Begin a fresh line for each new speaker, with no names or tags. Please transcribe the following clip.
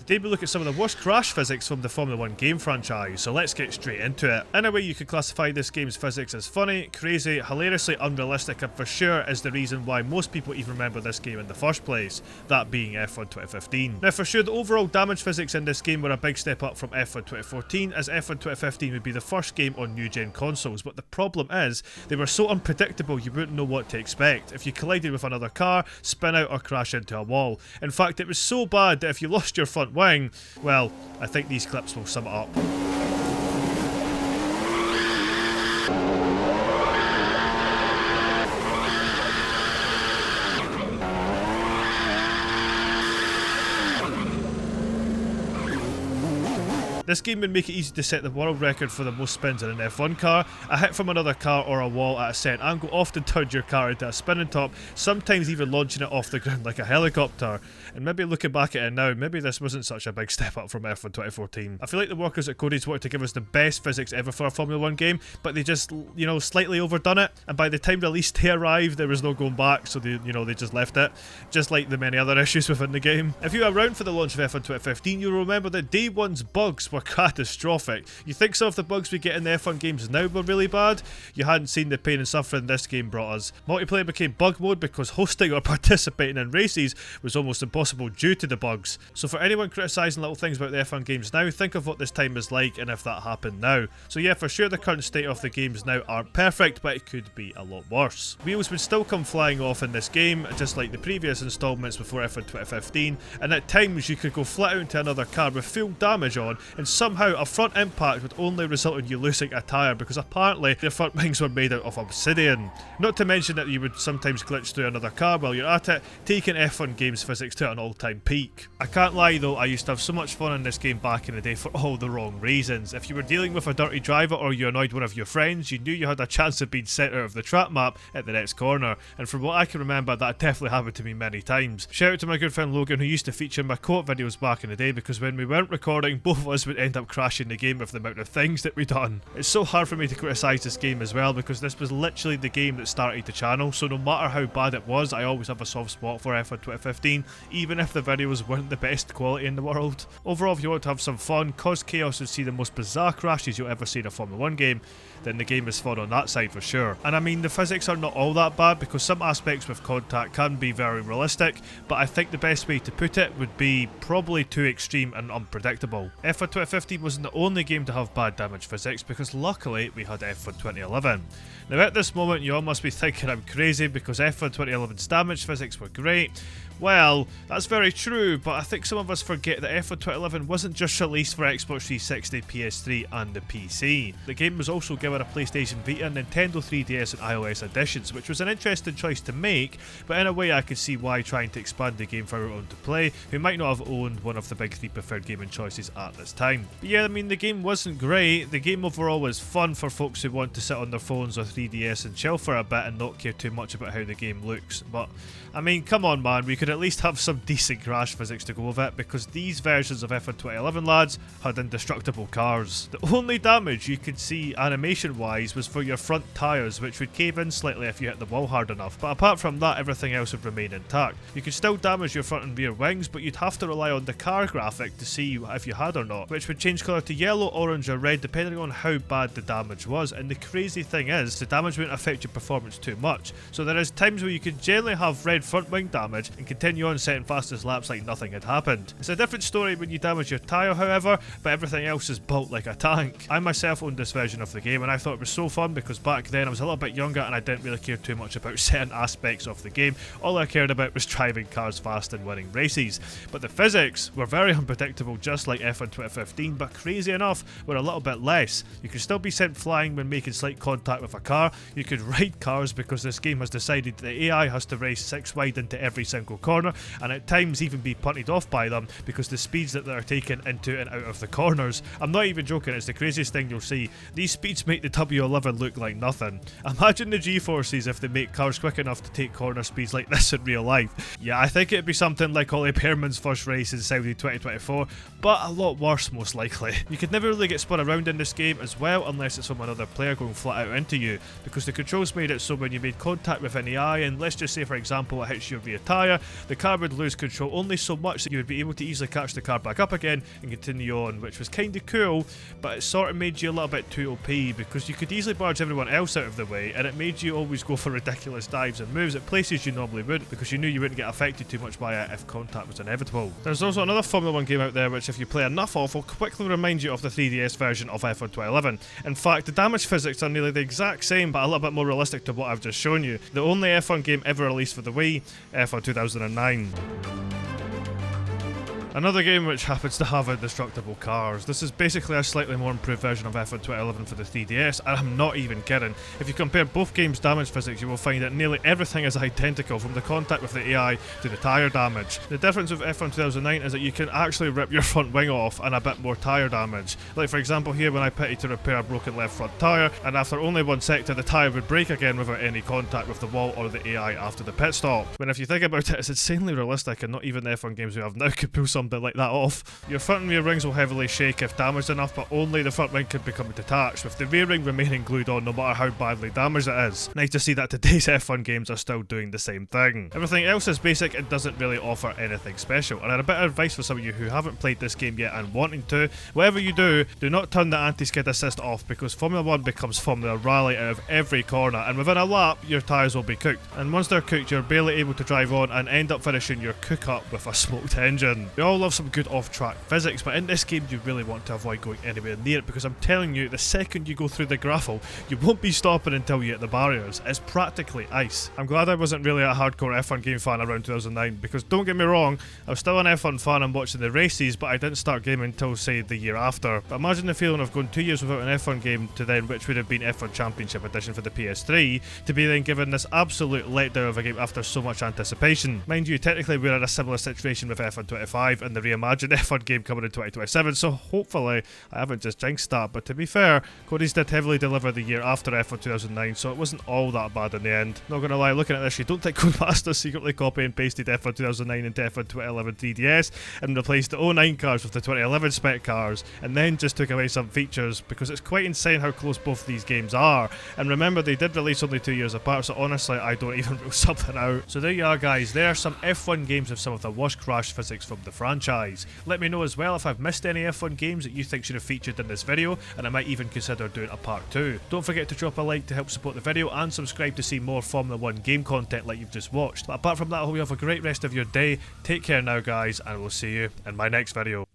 Today we look at some of the worst crash physics from the Formula 1 game franchise, so let's get straight into it. In a way, you could classify this game's physics as funny, crazy, hilariously unrealistic, and for sure is the reason why most people even remember this game in the first place, that being F1 2015. Now for sure, the overall damage physics in this game were a big step up from F1 2014, as F1 2015 would be the first game on new gen consoles, but the problem is, they were so unpredictable you wouldn't know what to expect. If you collided with another car, spin out or crash into a wall. In fact, it was so bad that if you lost your front wing, well, I think these clips will sum it up. This game would make it easy to set the world record for the most spins in an F1 car. A hit from another car or a wall at a set angle often turned your car into a spinning top, sometimes even launching it off the ground like a helicopter. And maybe looking back at it now, maybe this wasn't such a big step up from F1 2014. I feel like the workers at Cody's wanted to give us the best physics ever for a Formula 1 game, but they just, slightly overdone it, and by the time release day arrived, there was no going back, so they just left it, just like the many other issues within the game. If you were around for the launch of F1 2015, you'll remember that day one's bugs were catastrophic. You think some of the bugs we get in the F1 games now were really bad? You hadn't seen the pain and suffering this game brought us. Multiplayer became bug mode because hosting or participating in races was almost impossible due to the bugs. So for anyone criticising little things about the F1 games now, think of what this time is like and if that happened now. So yeah, for sure the current state of the games now aren't perfect, but it could be a lot worse. Wheels would still come flying off in this game, just like the previous installments before F1 2015, and at times you could go flat out into another car with full damage on, and somehow a front impact would only result in you losing a tyre because apparently the front wings were made out of obsidian. Not to mention that you would sometimes glitch through another car while you're at it, taking F1 games physics to an all-time peak. I can't lie though, I used to have so much fun in this game back in the day for all the wrong reasons. If you were dealing with a dirty driver or you annoyed one of your friends, you knew you had a chance of being sent out of the track map at the next corner, and from what I can remember that definitely happened to me many times. Shout out to my good friend Logan, who used to feature in my co-op videos back in the day, because when we weren't recording, both of us would end up crashing the game with the amount of things that we'd done. It's so hard for me to criticise this game as well, because this was literally the game that started the channel, so no matter how bad it was, I always have a soft spot for F1 2015, even if the videos weren't the best quality in the world. Overall, if you want to have some fun, cause chaos and see the most bizarre crashes you'll ever see in a Formula 1 game, then the game is fun on that side for sure. And I mean, the physics are not all that bad, because some aspects with contact can be very realistic, but I think the best way to put it would be probably too extreme and unpredictable. F1 2015 wasn't the only game to have bad damage physics, because luckily we had F1 2011. Now at this moment you all must be thinking I'm crazy because F1 2011's damage physics were great. Well, that's very true, but I think some of us forget that F1 2011 wasn't just released for Xbox 360, PS3 and the PC. The game was also given a PlayStation Vita, Nintendo 3DS and iOS editions, which was an interesting choice to make, but in a way I could see why trying to expand the game for everyone to play who might not have owned one of the big three preferred gaming choices at this time. But yeah, I mean, the game wasn't great. The game overall was fun for folks who want to sit on their phones or 3DS and chill for a bit and not care too much about how the game looks, but I mean, come on man, we could at least have some decent crash physics to go with it, because these versions of F1 2011 lads had indestructible cars. The only damage you could see animation wise was for your front tyres, which would cave in slightly if you hit the wall hard enough, but apart from that everything else would remain intact. You could still damage your front and rear wings, but you'd have to rely on the car graphic to see if you had or not, which would change colour to yellow, orange or red depending on how bad the damage was. And the crazy thing is, the damage wouldn't affect your performance too much, so there is times where you could generally have red front wing damage and continue on setting fastest laps like nothing had happened. It's a different story when you damage your tyre however, but everything else is built like a tank. I myself owned this version of the game and I thought it was so fun because back then I was a little bit younger and I didn't really care too much about certain aspects of the game. All I cared about was driving cars fast and winning races. But the physics were very unpredictable, just like F1 2015, but crazy enough were a little bit less. You could still be sent flying when making slight contact with a car. You could ride cars because this game has decided the AI has to race 6 wide into every single corner, and at times even be punted off by them because the speeds that they're taken into and out of the corners. I'm not even joking, it's the craziest thing you'll see. These speeds make the W11 look like nothing. Imagine the G-forces if they make cars quick enough to take corner speeds like this in real life. Yeah, I think it'd be something like Ollie Behrman's first race in Saudi 2024, but a lot worse most likely. You could never really get spun around in this game as well unless it's from another player going flat out into you, because the controls made it so when you made contact with an AI, and let's just say for example it hits your rear tyre, the car would lose control only so much that you would be able to easily catch the car back up again and continue on, which was kinda cool, but it sort of made you a little bit too OP because you could easily barge everyone else out of the way, and it made you always go for ridiculous dives and moves at places you normally wouldn't, because you knew you wouldn't get affected too much by it if contact was inevitable. There's also another Formula 1 game out there which if you play enough of will quickly remind you of the 3DS version of F1 2011. In fact, the damage physics are nearly the exact same but a little bit more realistic to what I've just shown you. The only F1 game ever released for the Wii, F1 2009. Another game which happens to have indestructible cars. This is basically a slightly more improved version of F1 2011 for the 3DS, and I'm not even kidding. If you compare both games' damage physics, you will find that nearly everything is identical, from the contact with the AI to the tyre damage. The difference with F1 2009 is that you can actually rip your front wing off and a bit more tyre damage. Like for example here when I pitted to repair a broken left front tyre, and after only one sector the tyre would break again without any contact with the wall or the AI after the pit stop. When if you think about it, it's insanely realistic, and not even the F1 games we have now could pull something like that off. Your front and rear rings will heavily shake if damaged enough, but only the front wing could become detached, with the rear ring remaining glued on no matter how badly damaged it is. Nice to see that today's F1 games are still doing the same thing. Everything else is basic and doesn't really offer anything special, and I had a bit of advice for some of you who haven't played this game yet and wanting to. Whatever you do not turn the anti-skid assist off, because Formula 1 becomes Formula Rally out of every corner, and within a lap your tyres will be cooked, and once they're cooked you're barely able to drive on and end up finishing your cook up with a smoked engine. We all love some good off-track physics, but in this game you really want to avoid going anywhere near it, because I'm telling you, the second you go through the gravel you won't be stopping until you hit the barriers. It's practically ice. I'm glad I wasn't really a hardcore F1 game fan around 2009, because don't get me wrong, I was still an F1 fan and watching the races, but I didn't start gaming until say the year after. But imagine the feeling of going 2 years without an F1 game to then, which would have been F1 Championship Edition for the PS3, to be then given this absolute letdown of a game after so much anticipation. Mind you, technically we're in a similar situation with F1 25 and the reimagined F1 game coming in 2027, so hopefully I haven't just jinxed that, but to be fair, Cody's did heavily deliver the year after F1 2009, so it wasn't all that bad in the end. Not gonna lie, looking at this, you don't think Codemasters secretly copy and pasted F1 2009 into F1 2011 3DS and replaced the 09 cars with the 2011 spec cars, and then just took away some features, because it's quite insane how close both these games are. And remember, they did release only 2 years apart, so honestly I don't even rule something out. So there you are guys, there are some F1 games with some of the worst crash physics from the franchise. Let me know as well if I've missed any F1 games that you think should have featured in this video, and I might even consider doing a part 2. Don't forget to drop a like to help support the video, and subscribe to see more Formula 1 game content like you've just watched. But apart from that, I hope you have a great rest of your day. Take care now guys, and we'll see you in my next video.